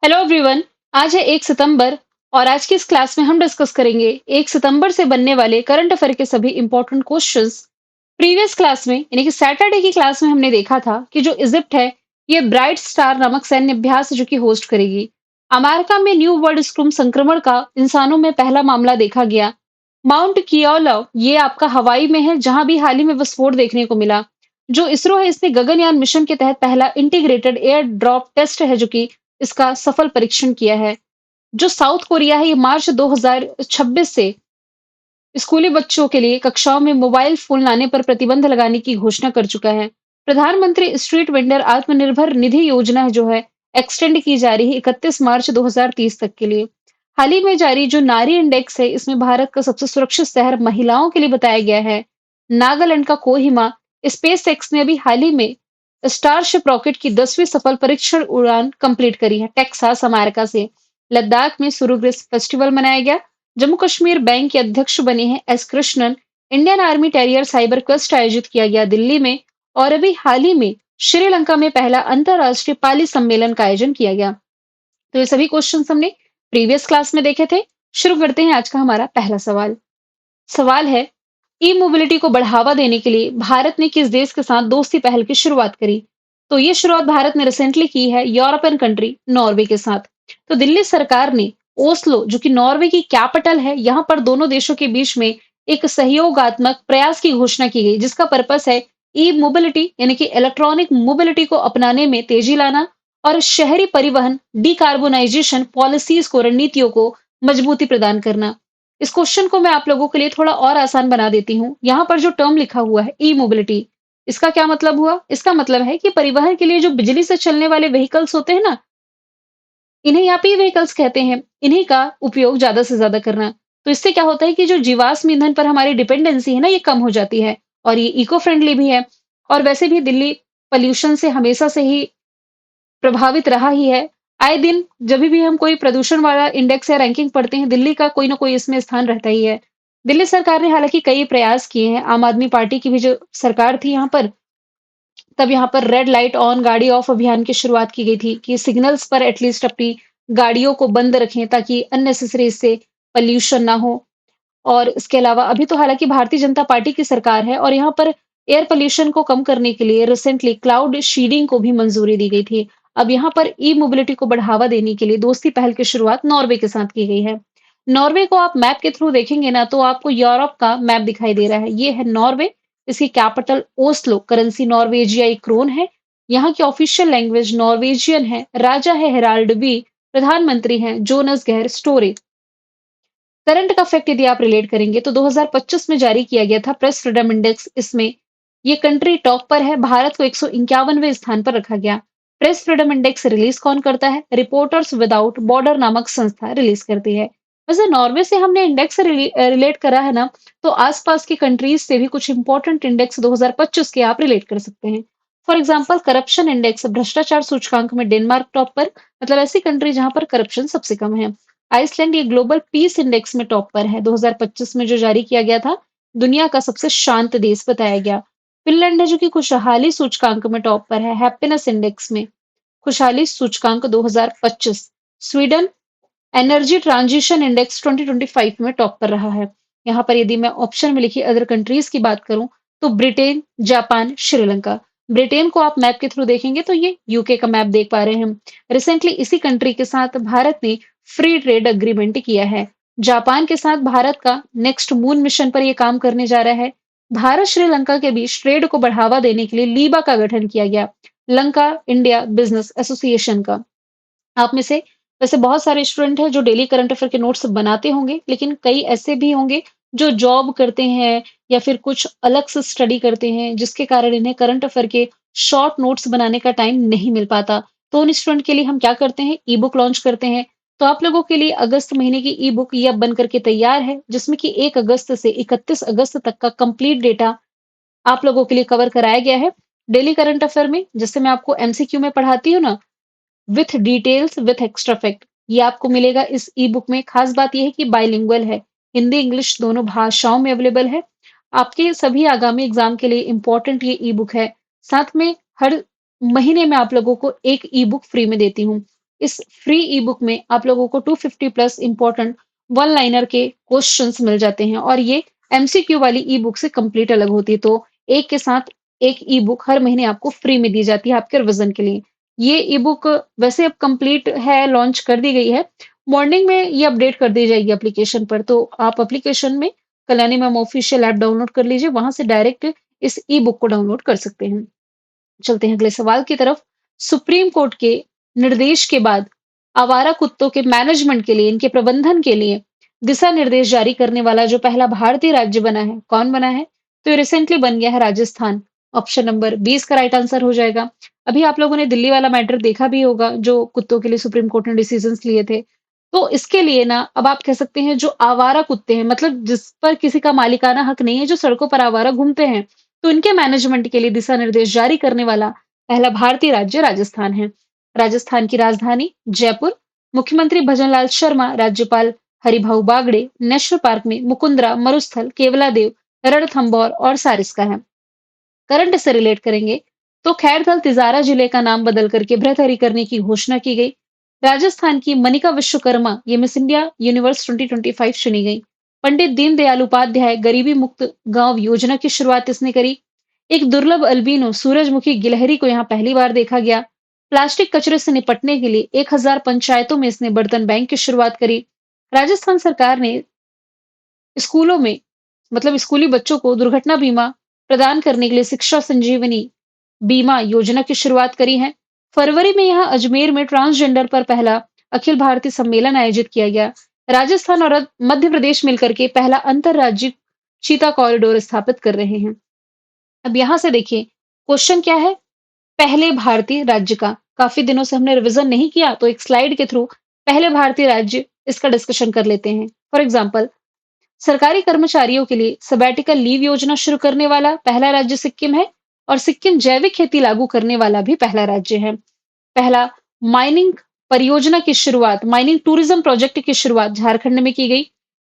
Hello everyone. आज है 1 सितंबर और आज की इस क्लास में हम डिस्कस करेंगे 1 सितंबर से बनने वाले करंट अफेयर के सभी इंपॉर्टेंट क्वेश्चंस। प्रीवियस क्लास में यानी कि सैटरडे की क्लास में हमने देखा था कि जो इजिप्ट है ये ब्राइट स्टार नामक सैन्य अभ्यास जो कि होस्ट करेगी। अमेरिका में न्यू वर्ल्ड स्ट्रीम संक्रमण का इंसानों में पहला मामला देखा गया। माउंट कियोलो ये आपका हवाई में है जहां भी हाल ही में विस्फोट देखने को मिला। जो इसरो है इसने गगनयान मिशन के तहत पहला इंटीग्रेटेड एयर ड्रॉप टेस्ट है जो कि इसका सफल परीक्षण किया है। जो साउथ कोरिया है ये मार्च 2026 से स्कूली बच्चों के लिए कक्षाओं में मोबाइल फोन लाने पर प्रतिबंध लगाने की घोषणा कर चुका है। प्रधानमंत्री स्ट्रीट वेंडर आत्मनिर्भर निधि योजना है जो है एक्सटेंड की जा रही है 31 मार्च 2030 तक के लिए। हाल ही में जारी जो नारी इंडेक्स है इसमें भारत का सबसे सुरक्षित शहर महिलाओं के लिए बताया गया है नागालैंड का कोहिमा। स्पेस एक्स ने अभी हाल ही में स्टारशिप रॉकेट की 10वीं सफल परीक्षण उड़ान कंप्लीट करी है टेक्सास अमेरिका से। लद्दाख में सुरुग्रेस फेस्टिवल मनाया गया। जम्मू कश्मीर बैंक के अध्यक्ष बने हैं S Krishnan. Indian army terrier cyber quest आयोजित किया गया दिल्ली में। और अभी हाल ही में श्रीलंका में पहला अंतरराष्ट्रीय पाली सम्मेलन का आयोजन किया गया। तो ये सभी क्वेश्चन हमने प्रीवियस क्लास में देखे थे। शुरू करते हैं आज का हमारा पहला सवाल। सवाल है ई मोबिलिटी को बढ़ावा देने के लिए भारत ने किस देश के साथ दोस्ती पहल की शुरुआत करी? तो ये शुरुआत भारत ने रिसेंटली की है यूरोपियन कंट्री नॉर्वे के साथ। तो दिल्ली सरकार ने ओस्लो जो कि नॉर्वे की कैपिटल है यहाँ पर दोनों देशों के बीच में एक सहयोगात्मक प्रयास की घोषणा की गई जिसका पर्पस है ई मोबिलिटी यानी कि इलेक्ट्रॉनिक मोबिलिटी को अपनाने में तेजी लाना और शहरी परिवहन डिकार्बोनाइजेशन पॉलिसीज को रणनीतियों को मजबूती प्रदान करना। इस क्वेश्चन को मैं आप लोगों के लिए थोड़ा और आसान बना देती हूँ। यहाँ पर जो टर्म लिखा हुआ है ई मोबिलिटी, इसका क्या मतलब हुआ? इसका मतलब है कि परिवहन के लिए जो बिजली से चलने वाले व्हीकल्स होते हैं ना, इन्हें यहाँ पे ई व्हीकल्स कहते हैं। इन्हीं का उपयोग ज्यादा से ज्यादा करना। तो इससे क्या होता है कि जो जीवाश्म ईंधन पर हमारी डिपेंडेंसी है ना, ये कम हो जाती है और ये इको फ्रेंडली भी है। और वैसे भी दिल्ली पॉल्यूशन से हमेशा से ही प्रभावित रहा ही है। आए दिन जब भी हम कोई प्रदूषण वाला इंडेक्स या रैंकिंग पढ़ते हैं, दिल्ली का कोई ना कोई इसमें स्थान रहता ही है। दिल्ली सरकार ने हालाँकि कई प्रयास किए हैं। आम आदमी पार्टी की भी जो सरकार थी यहाँ पर, तब यहाँ पर रेड लाइट ऑन गाड़ी ऑफ अभियान की शुरुआत की गई थी कि सिग्नल्स पर एटलीस्ट अपनी गाड़ियों को बंद रखें ताकि अननेसेसरी इससे पॉल्यूशन ना हो। और इसके अलावा अभी तो हालाँकि भारतीय जनता पार्टी की सरकार है और यहाँ पर एयर पॉल्यूशन को कम करने के लिए रिसेंटली क्लाउड सीडिंग को भी मंजूरी दी गई थी। अब यहाँ पर ई मोबिलिटी को बढ़ावा देने के लिए दोस्ती पहल की शुरुआत नॉर्वे के साथ की गई है। नॉर्वे को आप मैप के थ्रू देखेंगे ना तो आपको यूरोप का मैप दिखाई दे रहा है। ये है नॉर्वे, इसकी कैपिटल ओस्लो, करेंसी नॉर्वेजियाई क्रोन है। यहाँ की ऑफिशियल लैंग्वेज नॉर्वेजियन है। राजा है हेराल्ड बी, प्रधानमंत्री हैं जोनस गेहर स्टोरे। करंट का फैक्ट यदि आप रिलेट करेंगे तो 2025 में जारी किया गया था प्रेस फ्रीडम इंडेक्स। इसमें ये कंट्री टॉप पर है। भारत को 151वें स्थान पर रखा गया। प्रेस फ्रीडम इंडेक्स रिलीज कौन करता है? रिपोर्टर्स विदाउट बॉर्डर नामक संस्था रिलीज करती है। वैसे नॉर्वे से हमने इंडेक्स रिलेट करा है ना, तो आसपास की कंट्रीज से भी कुछ इंपॉर्टेंट इंडेक्स 2025 के आप रिलेट कर सकते हैं। फॉर एग्जाम्पल करप्शन इंडेक्स भ्रष्टाचार सूचकांक में डेनमार्क टॉप पर, मतलब ऐसी कंट्री जहां पर करप्शन सबसे कम है। आइसलैंड ये ग्लोबल पीस इंडेक्स में टॉप पर है। 2025 में जो जारी किया गया था, दुनिया का सबसे शांत देश बताया गया। फिनलैंड है जो कि खुशहाली सूचकांक में टॉप पर है, हैप्पीनेस इंडेक्स में खुशहाली सूचकांक 2025। स्वीडन एनर्जी ट्रांजिशन इंडेक्स 2025 में टॉप पर रहा है। यहाँ पर यदि मैं ऑप्शन में लिखी अदर कंट्रीज की बात करूं तो ब्रिटेन, जापान, श्रीलंका। ब्रिटेन को आप मैप के थ्रू देखेंगे तो ये यूके का मैप देख पा रहे हैं हम। रिसेंटली इसी कंट्री के साथ भारत ने फ्री ट्रेड एग्रीमेंट किया है। जापान के साथ भारत का नेक्स्ट मून मिशन पर यह काम करने जा रहा है। भारत श्रीलंका के बीच ट्रेड को बढ़ावा देने के लिए लीबा का गठन किया गया, लंका इंडिया बिजनेस एसोसिएशन का। आप में से वैसे बहुत सारे स्टूडेंट हैं जो डेली करंट अफेयर के नोट्स बनाते होंगे, लेकिन कई ऐसे भी होंगे जो जॉब करते हैं या फिर कुछ अलग से स्टडी करते हैं, जिसके कारण इन्हें करंट अफेयर के शॉर्ट नोट्स बनाने का टाइम नहीं मिल पाता। तो उन स्टूडेंट के लिए हम क्या करते हैं, ई बुक लॉन्च करते हैं। तो आप लोगों के लिए अगस्त महीने की ई बुक ये अब बन करके तैयार है, जिसमें कि 1 अगस्त से 31 अगस्त तक का कंप्लीट डेटा आप लोगों के लिए कवर कराया गया है। डेली करंट अफेयर में जैसे मैं आपको एमसीक्यू में पढ़ाती हूँ ना, with details with extra fact, ये आपको मिलेगा इस ई बुक में। खास बात यह है कि बाइलिंगुअल है, हिंदी इंग्लिश दोनों भाषाओं में अवेलेबल है। आपके सभी आगामी एग्जाम के लिए इंपॉर्टेंट ये ई बुक है। साथ में हर महीने में आप लोगों को एक ई बुक फ्री में देती हूँ। इस फ्री ई बुक में आप लोगों को 250 प्लस इंपॉर्टेंट वन लाइनर के क्वेश्चंस मिल जाते हैं और ये एमसीक्यू वाली ई बुक से कंप्लीट अलग होती है। तो एक के साथ एक ई बुक हर महीने आपको फ्री में दी जाती है आपके रिवीजन के लिए। ये ई बुक वैसे अब कंप्लीट है, लॉन्च कर दी गई है। मॉर्निंग में ये अपडेट कर दी जाएगी एप्लीकेशन पर। तो आप एप्लीकेशन में Kalyani ma'am official app download कर लीजिए, वहां से डायरेक्ट इस ई बुक को डाउनलोड कर सकते हैं। चलते हैं अगले सवाल की तरफ। सुप्रीम कोर्ट के निर्देश के बाद आवारा कुत्तों के मैनेजमेंट के लिए, इनके प्रबंधन के लिए दिशा निर्देश जारी करने वाला जो पहला भारतीय राज्य बना है, कौन बना है? तो ये रिसेंटली बन गया है राजस्थान। ऑप्शन नंबर 20 का राइट आंसर हो जाएगा। अभी आप लोगों ने दिल्ली वाला मैटर देखा भी होगा, जो कुत्तों के लिए सुप्रीम कोर्ट ने डिसीजंस लिए थे। तो इसके लिए ना अब आप कह सकते हैं जो आवारा कुत्ते हैं, मतलब जिस पर किसी का मालिकाना हक नहीं है, जो सड़कों पर आवारा घूमते हैं, तो इनके मैनेजमेंट के लिए दिशा निर्देश जारी करने वाला पहला भारतीय राज्य राजस्थान है। राजस्थान की राजधानी जयपुर, मुख्यमंत्री भजनलाल शर्मा, राज्यपाल हरिभाऊ बागड़े, नेशनल पार्क में मुकुंदरा, मरुस्थल, केवलादेव, रणथंभौर और सारिस्का है। करंट से रिलेट करेंगे तो खैरथल तिजारा जिले का नाम बदल करके भृतहरि करने की घोषणा की गई। राजस्थान की मनिका विश्वकर्मा ये मिस इंडिया यूनिवर्स 2025 चुनी गई। पंडित दीनदयाल उपाध्याय गरीबी मुक्त गांव योजना की शुरुआत इसने करी। एक दुर्लभ अल्बिनो सूरजमुखी गिलहरी को यहाँ पहली बार देखा गया। प्लास्टिक कचरे से निपटने के लिए 1000 पंचायतों में इसने बर्तन बैंक की शुरुआत करी। राजस्थान सरकार ने स्कूलों में, मतलब स्कूली बच्चों को दुर्घटना बीमा प्रदान करने के लिए शिक्षा संजीवनी बीमा योजना की शुरुआत करी है। फरवरी में यहाँ अजमेर में ट्रांसजेंडर पर पहला अखिल भारतीय सम्मेलन आयोजित किया गया। राजस्थान और मध्य प्रदेश मिलकर के पहला अंतरराज्यीय चीता कॉरिडोर स्थापित कर रहे हैं। अब यहां से देखिए क्वेश्चन क्या है, पहले भारतीय राज्य का। काफी दिनों से हमने रिवीजन नहीं किया, तो एक स्लाइड के थ्रू पहले भारतीय राज्य इसका डिस्कशन कर लेते हैं। फॉर एग्जाम्पल, सरकारी कर्मचारियों के लिए सबैटिकल लीव योजना शुरू करने वाला पहला राज्य सिक्किम है और सिक्किम जैविक खेती लागू करने वाला भी पहला राज्य है। पहला माइनिंग परियोजना की शुरुआत, माइनिंग टूरिज्म प्रोजेक्ट की शुरुआत झारखंड में की गई।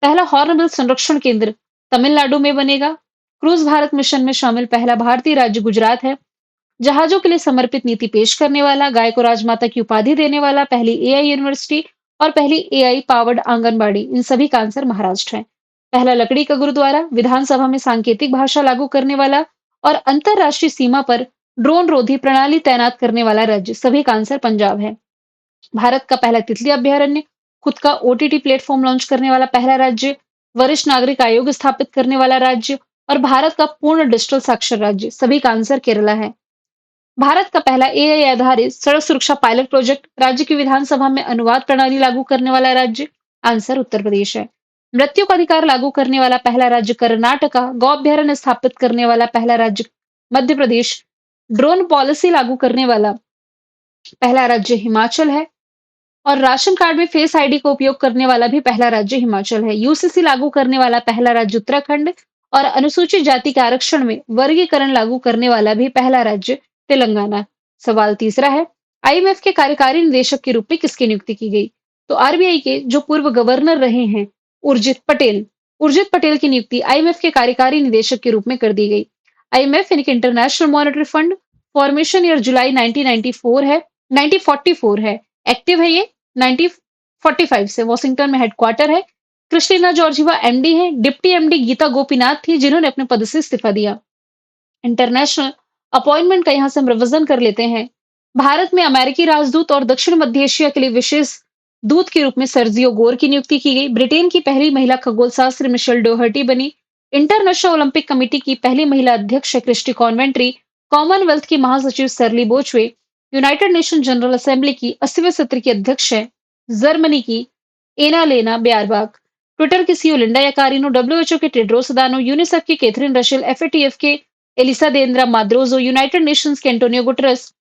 पहला हॉर्नबिल संरक्षण केंद्र तमिलनाडु में बनेगा। क्रूज भारत मिशन में शामिल पहला भारतीय राज्य गुजरात है। जहाजों के लिए समर्पित नीति पेश करने वाला, गाय को राजमाता की उपाधि देने वाला पहली एआई यूनिवर्सिटी और पहली एआई पावर्ड आंगनबाड़ी, इन सभी का आंसर महाराष्ट्र है। पहला लकड़ी का गुरुद्वारा, विधानसभा में सांकेतिक भाषा लागू करने वाला और अंतरराष्ट्रीय सीमा पर ड्रोन रोधी प्रणाली तैनात करने वाला राज्य, सभी का आंसर पंजाब है। भारत का पहला तितली अभयारण्य, खुद का ओटीटी प्लेटफॉर्म लॉन्च करने वाला पहला राज्य, वरिष्ठ नागरिक आयोग स्थापित करने वाला राज्य और भारत का पूर्ण डिजिटल साक्षर राज्य, सभी का आंसर केरला है। भारत का पहला एआई आधारित सड़क सुरक्षा पायलट प्रोजेक्ट, राज्य की विधानसभा में अनुवाद प्रणाली लागू करने वाला राज्य, आंसर उत्तर प्रदेश है। मृत्यु का अधिकार लागू करने वाला पहला राज्य कर्नाटका, गौ अभ्यारण्य स्थापित करने वाला पहला राज्य मध्य प्रदेश, ड्रोन पॉलिसी लागू करने वाला पहला राज्य हिमाचल है और राशन कार्ड में फेस आईडी का उपयोग करने वाला भी पहला राज्य हिमाचल है। यूसीसी लागू करने वाला पहला राज्य उत्तराखंड और अनुसूचित जाति के आरक्षण में वर्गीकरण लागू करने वाला भी पहला राज्य तेलंगाना। सवाल तीसरा है, आईएमएफ के कार्यकारी निदेशक के रूप में किसकी नियुक्ति की गई? तो आरबीआई के जो पूर्व गवर्नर रहे हैं उर्जित पटेल की नियुक्ति आईएमएफ के कार्यकारी निदेशक के रूप में कर दी गई। आईएमएफ यानी कि international monetary fund, formation year जुलाई 1944 है। एक्टिव है ये 1945 से, वॉशिंगटन में हेडक्वार्टर है। क्रिस्टीना जॉर्जिवा एमडी है। डिप्टी एमडी गीता गोपीनाथ थी, जिन्होंने अपने पद से इस्तीफा दिया। इंटरनेशनल अपॉइंटमेंट का यहां से हम रिवीजन कर लेते हैं। भारत में अमेरिकी राजदूत और दक्षिण मध्य एशिया के लिए विशेष दूत के रूप में सर्जियो गोर की नियुक्ति की गई। ब्रिटेन की पहली महिला खगोलशास्त्री मिशेल डोहर्टी बनी। इंटरनेशनल ओलंपिक कमेटी की पहली महिला अध्यक्ष है क्रिस्टी कॉन्वेंट्री। कॉमनवेल्थ की महासचिव सरली बोचवे। यूनाइटेड नेशन जनरल असेंबली की 80वें सत्र की अध्यक्ष है जर्मनी की एनालेना ब्यारबाक। ट्विटर की सीईओ लिंडा याकारिनो, डब्ल्यूएचओ के टेड्रोस अदानो, यूनिसेफ की कैथरीन रशेल, एफएटीएफ के एलिसा देंद्रा माद्रोजो, यूनाइटेड नेशंस के एंटोनियो गुटरस,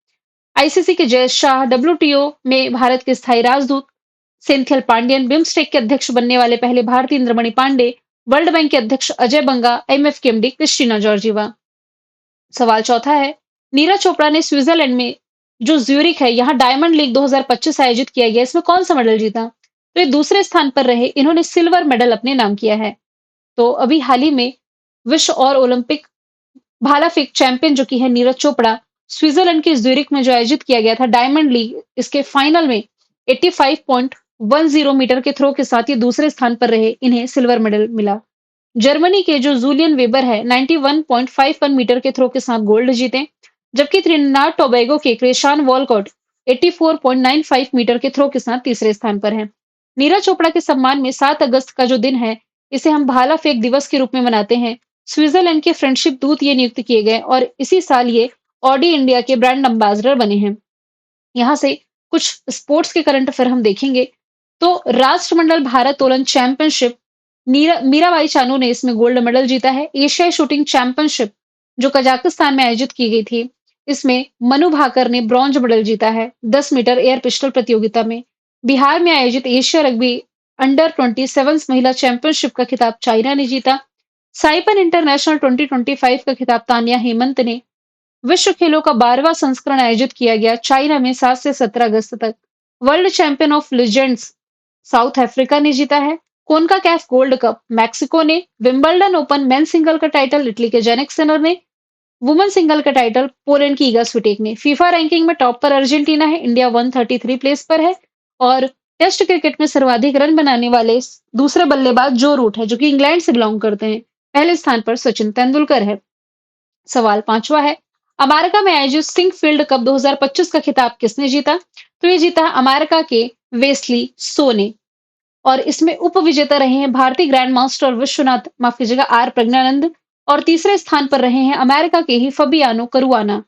आईसीसी के जय शाह, डब्ल्यूटीओ में भारत के स्थायी राजदूत सेंथिल पांडियन, बिम्स्टेक के अध्यक्ष बनने वाले पहले भारतीय इंद्रमणि पांडे, वर्ल्ड बैंक के अध्यक्ष अजय बंगा, आईएमएफ के एमडी क्रिस्टीना जॉर्जिवा। सवाल चौथा है, नीरज चोपड़ा ने स्विट्जरलैंड में जो ज्यूरिख है, यहाँ डायमंड लीग 2025 आयोजित किया गया, इसमें कौन सा मेडल जीता? तो ये दूसरे स्थान पर रहे, इन्होंने सिल्वर मेडल अपने नाम किया है। तो अभी हाल ही में विश्व और ओलंपिक भाला फेंक चैंपियन जो कि है नीरज चोपड़ा, स्विट्जरलैंड के ज्यूरिख में जो आयोजित किया गया था डायमंड लीग, इसके फाइनल में 85.10 मीटर के थ्रो के साथ ये दूसरे स्थान पर रहे, इन्हें सिल्वर मेडल मिला। जर्मनी के जो जूलियन वेबर है 91.51 मीटर के थ्रो के साथ गोल्ड जीते, जबकि त्रिनिदाद टोबैगो के क्रेशान वॉलकॉट 84.95 मीटर के थ्रो के साथ तीसरे स्थान पर हैं। नीरज चोपड़ा के सम्मान में 7 अगस्त का जो दिन है, इसे हम भाला फेंक दिवस के रूप में मनाते हैं। स्विट्जरलैंड के फ्रेंडशिप दूत ये नियुक्त किए गए और इसी साल ये ऑडी इंडिया के ब्रांड एम्बेसडर बने हैं। यहाँ से कुछ स्पोर्ट्स के करंट अफेयर हम देखेंगे। तो राष्ट्रमंडल भारोत्तोलन चैंपियनशिप मीराबाई चानू ने इसमें गोल्ड मेडल जीता है। एशियाई शूटिंग चैंपियनशिप जो कजाकिस्तान में आयोजित की गई थी, इसमें मनु भाकर ने ब्रॉन्ज मेडल जीता है 10 मीटर एयर पिस्टल प्रतियोगिता में। बिहार में आयोजित एशिया रग्बी अंडर 27 महिला चैंपियनशिप का खिताब चाइना ने जीता। साइपन इंटरनेशनल 2025 का खिताब तानिया हेमंत ने। विश्व खेलों का 12वां संस्करण आयोजित किया गया चाइना में 7 से 17 अगस्त तक। World champion of legends south Africa ने जीता है। कोनकाकैफ गोल्ड कप मैक्सिको ने। विंबलडन ओपन मेन सिंगल का टाइटल इटली के जेनिक सिनर ने। वुमेन सिंगल का टाइटल पोलैंड की ईगा स्विटेक ने। फीफा रैंकिंग में टॉप पर अर्जेंटीना है, इंडिया 133 प्लेस पर है। और टेस्ट क्रिकेट में सर्वाधिक रन बनाने वाले दूसरे बल्लेबाज जो रूट है, जो कि इंग्लैंड से बिलोंग करते हैं, पहले स्थान पर सचिन तेंदुलकर है। सवाल पांचवा है, अमेरिका में आयोजित सिंकफील्ड कप 2025 का खिताब किसने जीता? तो ये जीता अमेरिका के वेस्ली सो ने। और इसमें उप विजेता रहे हैं भारतीय ग्रैंड मास्टर विश्वनाथ, माफ कीजिएगा, आर प्रज्ञानंद। और तीसरे स्थान पर रहे हैं अमेरिका के ही फबियानो करुआना।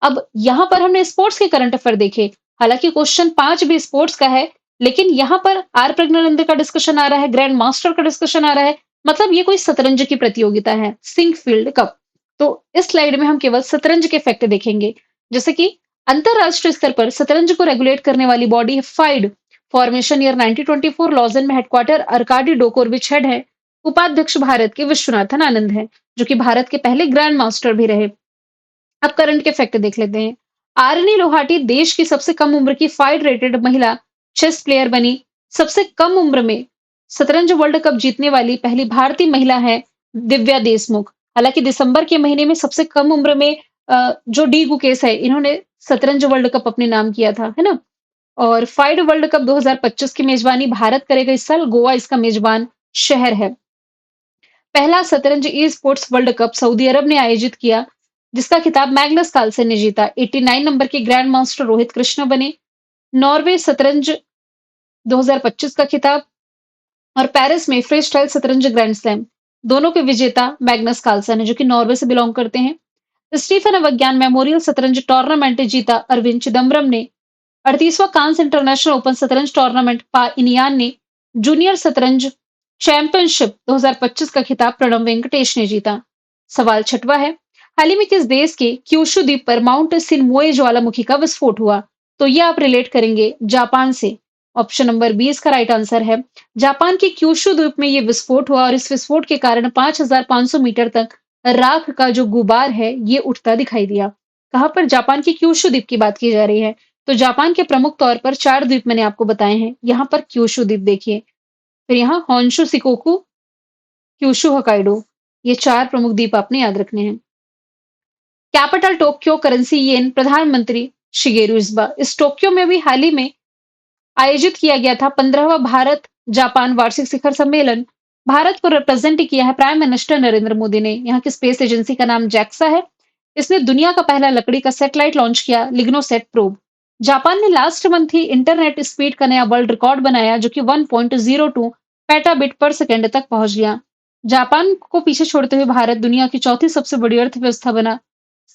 अब यहाँ पर हमने स्पोर्ट्स के करंट अफेयर देखे। हालांकि क्वेश्चन 5 भी स्पोर्ट्स का है, लेकिन यहाँ पर आर प्रज्ञानंद का डिस्कशन आ रहा है, ग्रैंड मास्टर का डिस्कशन आ रहा है। मतलब ये कोई शतरंज की प्रतियोगिता है, सिंकफील्ड कप। तो इस स्लाइड में हम केवल शतरंज के फैक्ट देखेंगे, जैसे कि अंतरराष्ट्रीय स्तर पर शतरंज को रेगुलेट करने वाली बॉडी है फाइड। फॉर्मेशन ईयर 1924, लॉजन में हेडक्वार्टर अर्काडी डोकोरविच हेड है। उपाध्यक्ष भारत के विश्वनाथन आनंद है, जो कि भारत के पहले ग्रैंड मास्टर भी रहे। अब करंट के फैक्ट देख लेते हैं। आरनी लोहाटी देश की सबसे कम उम्र की फाइड रेटेड महिला चेस प्लेयर बनी। सबसे कम उम्र में शतरंज वर्ल्ड कप जीतने वाली पहली भारतीय महिला है दिव्या देशमुख। हालांकि दिसंबर के महीने में सबसे कम उम्र में जो डी गुकेश है, इन्होंने शतरंज वर्ल्ड कप अपने नाम किया था, है ना। और फाइड वर्ल्ड कप 2025 की मेजबानी भारत करेगा इस साल। गोवा इसका मेजबान शहर है। पहला शतरंज e sports world cup Saudi Arabia ने आयोजित किया, जिसका खिताब मैग्नस कार्लसन ने जीता। 89 नंबर के ग्रैंड मास्टर रोहित कृष्ण बने। नॉर्वे शतरंज 2025 का खिताब। और पेरिस में फ्री स्टाइल शतरंज ग्रैंड स्लैम, दोनों के विजेता मैग्नस कार्लसन है, जो कि नॉर्वे से बिलोंग करते हैं। स्टीफन अविज्ञान मेमोरियल शतरंज टूर्नामेंट जीता अरविंद चिदम्बरम ने। 38वां कांस इंटरनेशनल ओपन शतरंज टूर्नामेंट पा इनियान ने। जूनियर शतरंज चैंपियनशिप 2025 का खिताब प्रणव वेंकटेश ने जीता। सवाल छठवा है, हाल ही में किस देश के क्यूशु द्वीप पर माउंट सिनमोए ज्वालामुखी का विस्फोट हुआ? तो ये आप रिलेट करेंगे जापान से। ऑप्शन नंबर 20 का राइट आंसर है। जापान के क्यूशु द्वीप में ये विस्फोट हुआ और इस विस्फोट के कारण 5500 मीटर तक राख का जो गुबार है, ये उठता दिखाई दिया। कहां पर? जापान की क्यूशु द्वीप की बात की जा रही है। तो जापान के प्रमुख तौर पर 4 द्वीप मैंने आपको बताए हैं। यहाँ पर क्यूशु द्वीप देखिए, फिर यहाँ होन्शु शिकोकू, क्यूशु होकाइडो, ये 4 प्रमुख द्वीप आपने याद रखने हैं। कैपिटल टोक्यो, करेंसी येन, प्रधानमंत्री शिगेरू इस्बा। इस टोक्यो में भी हाल ही में आयोजित किया गया था 15वां भारत जापान वार्षिक शिखर सम्मेलन। भारत को रिप्रेजेंट किया है प्राइम मिनिस्टर नरेंद्र मोदी ने। यहाँ की स्पेस एजेंसी का नाम जैक्सा है। इसने दुनिया का पहला लकड़ी का सैटेलाइट लॉन्च किया, लिग्नोसेट प्रोब। जापान ने लास्ट मंथ ही इंटरनेट स्पीड का नया वर्ल्ड रिकॉर्ड बनाया, जो कि 1.02 पेटाबिट पर सेकंड तक पहुंच गया। जापान को पीछे छोड़ते हुए भारत दुनिया की चौथी सबसे बड़ी अर्थव्यवस्था बना।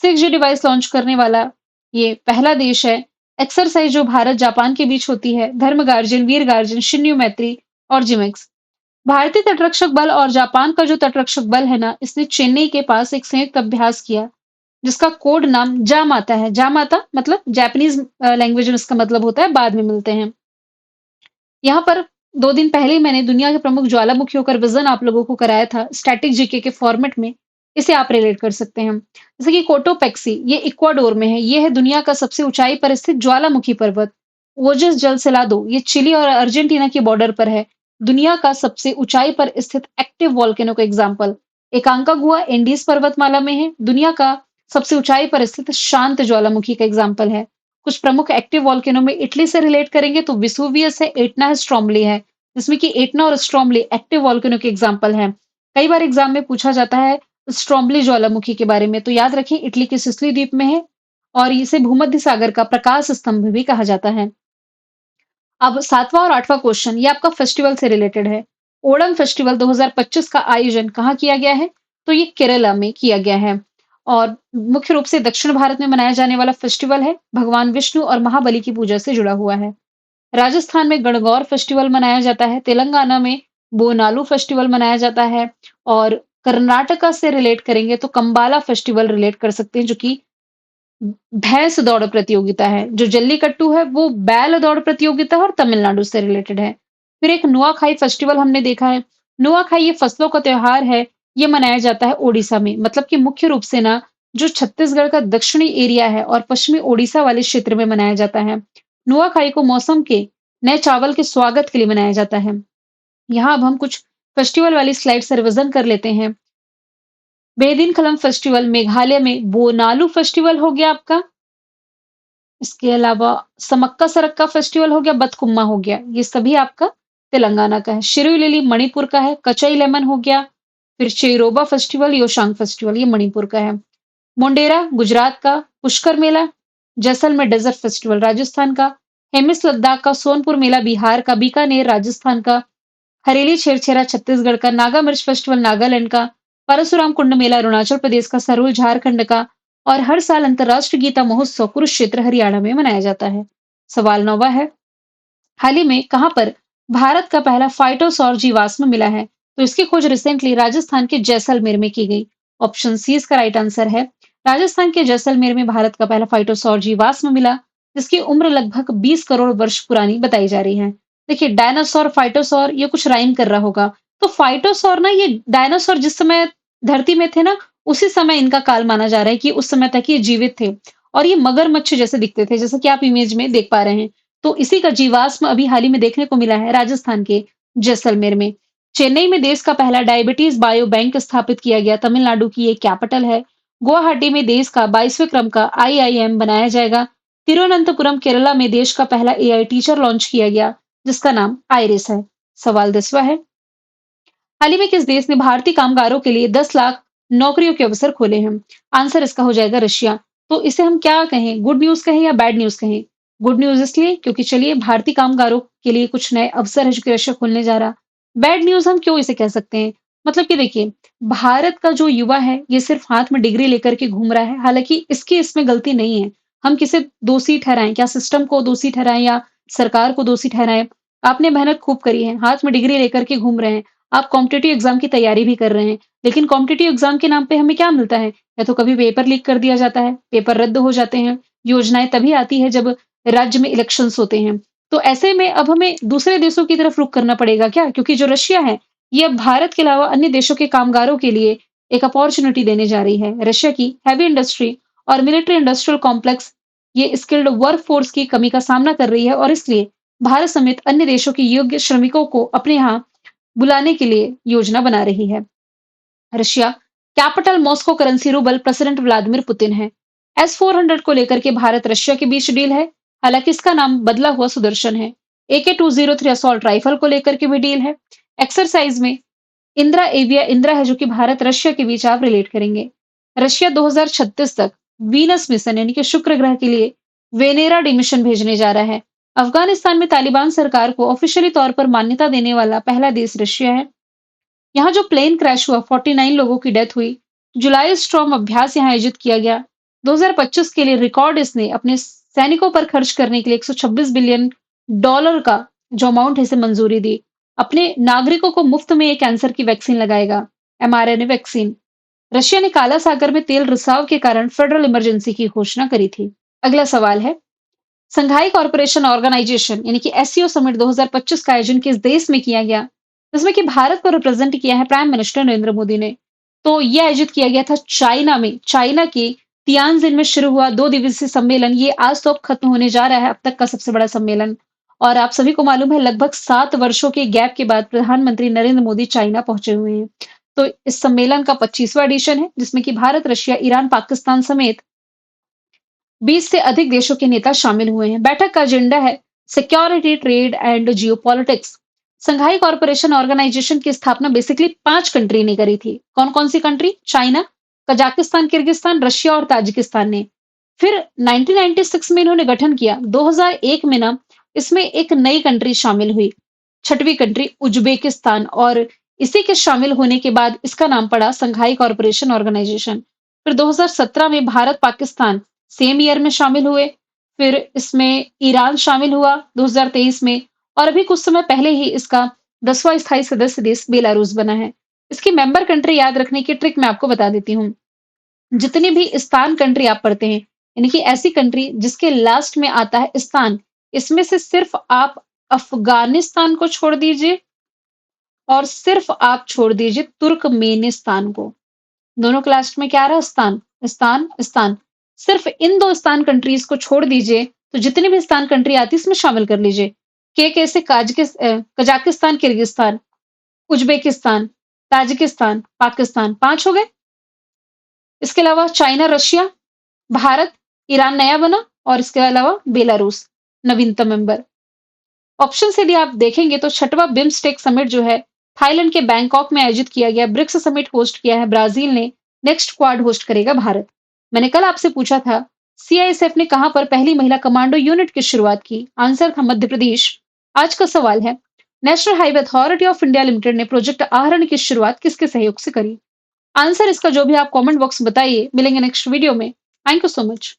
6G डिवाइस लॉन्च करने वाला ये पहला देश है। एक्सरसाइज जो भारत जापान के बीच होती है, धर्म गार्जन, वीर गार्जन, शिन्यू मैत्री और जिमेक्स। भारतीय तटरक्षक बल और जापान का जो तटरक्षक बल है ना, इसने चेन्नई के पास एक संयुक्त अभ्यास किया, जिसका कोड नाम जामाता है। जामाता मतलब जापानीज लैंग्वेज में इसका मतलब होता है बाद में मिलते हैं। यहाँ पर 2 दिन पहले ही मैंने दुनिया के प्रमुख ज्वालामुखियों का विजन आप लोगों को कराया था स्टैटिक जीके के फॉर्मेट में। इसे आप रिलेट कर सकते हैं। जैसे कि कोटोपेक्सी, ये इक्वाडोर में है। ये है दुनिया का सबसे ऊंचाई पर स्थित ज्वालामुखी पर्वत। ओजस जल सेलादो, ये चिली और अर्जेंटीना की बॉर्डर पर है। दुनिया का सबसे ऊंचाई पर स्थित एक्टिव वॉल्केनो का एग्जाम्पल। एकांकागुआ एंडीज पर्वतमाला में है। दुनिया का सबसे ऊंचाई पर स्थित शांत ज्वालामुखी का एग्जाम्पल है। कुछ प्रमुख एक्टिव वोल्केनो में इटली से रिलेट करेंगे तो विसुवियस है, एटना है, स्ट्रोमली है, जिसमें कि एटना और स्ट्रोमली एक्टिव वोल्केनो के एग्जाम्पल हैं। कई बार एग्जाम में पूछा जाता है स्ट्रोमली ज्वालामुखी के बारे में, तो याद रखें इटली के सिसिली द्वीप में है और इसे भूमध्य सागर का प्रकाश स्तंभ भी कहा जाता है। अब 7वां और 8वां क्वेश्चन ये आपका फेस्टिवल से रिलेटेड है। ओणम फेस्टिवल 2025 का आयोजन कहाँ किया गया है? तो ये केरला में किया गया है और मुख्य रूप से दक्षिण भारत में मनाया जाने वाला फेस्टिवल है। भगवान विष्णु और महाबली की पूजा से जुड़ा हुआ है। राजस्थान में गणगौर फेस्टिवल मनाया जाता है। तेलंगाना में बोनालू फेस्टिवल मनाया जाता है और कर्नाटका से रिलेट करेंगे तो कंबाला फेस्टिवल रिलेट कर सकते हैं जो कि भैंस दौड़ प्रतियोगिता है। जो जल्लीकट्टू है वो बैल दौड़ प्रतियोगिता है और तमिलनाडु से रिलेटेड है। फिर एक नुआखाई फेस्टिवल हमने देखा है। नुआखाई ये फसलों का त्योहार है। ये मनाया जाता है ओडिशा में। मतलब कि मुख्य रूप से ना जो छत्तीसगढ़ का दक्षिणी एरिया है और पश्चिमी ओडिशा वाले क्षेत्र में मनाया जाता है। नुआखाई को मौसम के नए चावल के स्वागत के लिए मनाया जाता है। यहाँ अब हम कुछ फेस्टिवल वाली स्लाइड से रिविजन कर लेते हैं। बेदिनखलम फेस्टिवल मेघालय में बोनालू फेस्टिवल हो गया आपका। इसके अलावा समक्का सरक्का फेस्टिवल हो गया, बतकुम्मा हो गया, ये सभी आपका तेलंगाना का है। शिरुई लिली मणिपुर का है, कचई लेमन हो गया, फिर चेरोबा फेस्टिवल, योशांग फेस्टिवल ये मणिपुर का है। मोंडेरा गुजरात का, पुष्कर मेला जैसलमेर डेजर्ट फेस्टिवल राजस्थान का, हेमिस लद्दाख का, सोनपुर मेला बिहार का, बीकानेर राजस्थान का, हरेली छेरछेरा छत्तीसगढ़ का, नागा मिर्च फेस्टिवल नागालैंड का, परशुराम कुंड मेला अरुणाचल प्रदेश का, सरूल झारखंड का और हर साल अंतर्राष्ट्रीय गीता महोत्सव कुरुक्षेत्र हरियाणा में मनाया जाता है। सवाल 9वां है, हाल ही में कहां पर भारत का पहला फाइटोसौर जीवाश्म मिला है? तो इसकी खोज रिसेंटली राजस्थान के जैसलमेर में की गई। ऑप्शन सी इसका राइट आंसर है। राजस्थान के जैसलमेर में भारत का पहला फाइटोसौर जीवाश्म मिला, जिसकी उम्र लगभग 20 करोड़ वर्ष पुरानी बताई जा रही है। देखिए डायनासोर फाइटोसौर ये कुछ राइम कर रहा होगा। तो फाइटोसौर ना ये डायनासोर जिस समय धरती में थे ना उसी समय इनका काल माना जा रहा है कि उस समय तक ये जीवित थे और ये मगरमच्छ जैसे दिखते थे जैसा कि आप इमेज में देख पा रहे हैं। तो इसी का जीवाश्म अभी हाल ही में देखने को मिला है राजस्थान के जैसलमेर में। चेन्नई में देश का पहला डायबिटीज बायो बैंक स्थापित किया गया, तमिलनाडु की ये कैपिटल है। गुवाहाटी में देश का 22वें क्रम का आईआईएम बनाया जाएगा। तिरुवनंतपुरम केरला में देश का पहला एआई टीचर लॉन्च किया गया, जिसका नाम आइरिस है। सवाल 10वां है, हाल ही में किस देश ने भारतीय कामगारों के लिए 10 लाख नौकरियों के अवसर खोले हैं? आंसर इसका हो जाएगा रशिया। तो इसे हम क्या कहें, गुड न्यूज कहें या बैड न्यूज कहें? गुड न्यूज इसलिए क्योंकि चलिए भारतीय कामगारों के लिए कुछ नए अवसर है जो कि रशिया खोलने जा रहा। बैड न्यूज हम क्यों इसे कह सकते हैं? मतलब कि देखिए भारत का जो युवा है ये सिर्फ हाथ में डिग्री लेकर के घूम रहा है, हालांकि इसकी इसमें गलती नहीं है। हम किसे दोषी ठहराएं? क्या सिस्टम को दोषी ठहराएं या सरकार को दोषी ठहराएं? आपने मेहनत खूब करी है, हाथ में डिग्री लेकर के घूम रहे हैं, आप कॉम्पिटिटिव एग्जाम की तैयारी भी कर रहे हैं, लेकिन कॉम्पिटिटिव एग्जाम के नाम पे हमें क्या मिलता है? या तो कभी पेपर लीक कर दिया जाता है, पेपर रद्द हो जाते हैं, योजनाएं तभी आती है जब राज्य में इलेक्शंस होते हैं। तो ऐसे में अब हमें दूसरे देशों की तरफ रुख करना पड़ेगा क्या? क्योंकि जो रशिया है, ये अब भारत के अलावा अन्य देशों के कामगारों के लिए एक अपॉर्चुनिटी देने जा रही है। रशिया की हैवी इंडस्ट्री और मिलिट्री इंडस्ट्रियल कॉम्प्लेक्स ये स्किल्ड वर्क फोर्स की कमी का सामना कर रही है और इसलिए भारत समेत अन्य देशों के योग्य श्रमिकों को अपने यहाँ बुलाने के लिए योजना बना रही है। Russia capital Moscow currency rouble president Vladimir Putin है। S-400 को लेकर के भारत रशिया के बीच डील है, हालांकि इसका नाम बदला हुआ सुदर्शन है। AK-203 असॉल्ट राइफल को लेकर के भी डील है। एक्सरसाइज में इंदिरा एविया इंदिरा है जो कि भारत रशिया के बीच आप रिलेट करेंगे। रशिया 2036 तक वीनस मिशन यानी कि शुक्र ग्रह के लिए वेनेरा डी मिशन भेजने जा रहा है। अफगानिस्तान में तालिबान सरकार को ऑफिशियली तौर पर मान्यता देने वाला पहला देश रशिया है। यहाँ जो प्लेन क्रैश हुआ 49 लोगों की डेथ हुई। जुलाई स्ट्रॉम अभ्यास यहाँ आयोजित किया गया। 2025 के लिए रिकॉर्ड इसने अपने सैनिकों पर खर्च करने के लिए 126 बिलियन डॉलर का जो अमाउंट है इसे मंजूरी दी। अपने नागरिकों को मुफ्त में ये कैंसर की वैक्सीन लगाएगा, mRNA वैक्सीन। रशिया ने काला सागर में तेल रिसाव के कारण फेडरल इमरजेंसी की घोषणा करी थी। अगला सवाल है, संघाई कॉर्पोरेशन ऑर्गेनाइजेशन यानी कि एससीओ समिट 2025 का आयोजन किस देश में किया गया? जिसमें कि भारत को रिप्रेजेंट किया है प्राइम मिनिस्टर नरेंद्र मोदी ने। तो ये आयोजित किया गया था चाइना में। चाइना के तियानजिन में शुरू हुआ 2 दिवसीय सम्मेलन ये आज तो अब खत्म होने जा रहा है, अब तक का सबसे बड़ा सम्मेलन। और आप सभी को मालूम है लगभग 7 वर्षों के गैप के बाद प्रधानमंत्री नरेंद्र मोदी चाइना पहुंचे हुए हैं। तो इस सम्मेलन का 25वां एडिशन है जिसमें कि भारत, रशिया, ईरान, पाकिस्तान समेत 20 से अधिक देशों के नेता शामिल हुए हैं। बैठक का एजेंडा है security, trade and geopolitics. Shanghai corporation organization की स्थापना बेसिकली 5 कंट्री ने करी थी। कौन-कौन सी country? China, Kazakhstan, Kyrgyzstan, Russia और ताजिकिस्तान ने। फिर 1996 में इन्होंने गठन किया। 2001 में ना इसमें एक नई कंट्री शामिल हुई, छठवीं कंट्री उज्बेकिस्तान, और इसी के शामिल होने के बाद इसका नाम पड़ा संघाई कॉर्पोरेशन ऑर्गेनाइजेशन। फिर 2017 में भारत, पाकिस्तान सेम ईयर में शामिल हुए। फिर इसमें ईरान शामिल हुआ 2023 में, और अभी कुछ समय पहले ही इसका 10वां स्थायी सदस्य देश बेलारूस बना है। इसकी मेंबर कंट्री याद रखने की ट्रिक मैं आपको बता देती हूँ। जितनी भी स्थान कंट्री आप पढ़ते हैं, यानी कि ऐसी कंट्री जिसके लास्ट में आता है स्थान, इसमें से सिर्फ आप अफ़गानिस्तान को छोड़ दीजिए और सिर्फ आप छोड़ दीजिए तुर्कमेनिस्तान को। दोनों के लास्ट में क्या आ रहा है? स्थान, स्थान, स्थान। सिर्फ इन 2 स्थान कंट्रीज़ को छोड़ दीजिए, तो जितनी भी स्थान कंट्री आती है इसमें शामिल कर लीजिए। के से Kazakhstan, Kyrgyzstan, Uzbekistan, Tajikistan, Pakistan 5 हो गए। इसके अलावा चाइना, रशिया, भारत, ईरान नया बना, और इसके अलावा बेलारूस नवीनतम मेंबर। ऑप्शन से यदि आप देखेंगे तो छठवां बिम्स्टेक समिट जो है थाईलैंड के बैंकॉक में आयोजित किया गया। ब्रिक्स समिट होस्ट किया है ब्राजील ने। नेक्स्ट क्वाड होस्ट करेगा भारत। मैंने कल आपसे पूछा था सीआईएसएफ ने कहां पर पहली महिला कमांडो यूनिट की शुरुआत की? आंसर था मध्य प्रदेश। आज का सवाल है national highway authority of India limited ने प्रोजेक्ट आहरण की शुरुआत किसके सहयोग से करी? आंसर इसका जो भी आप कमेंट बॉक्स में बताइए। मिलेंगे नेक्स्ट वीडियो में। Thank you so much.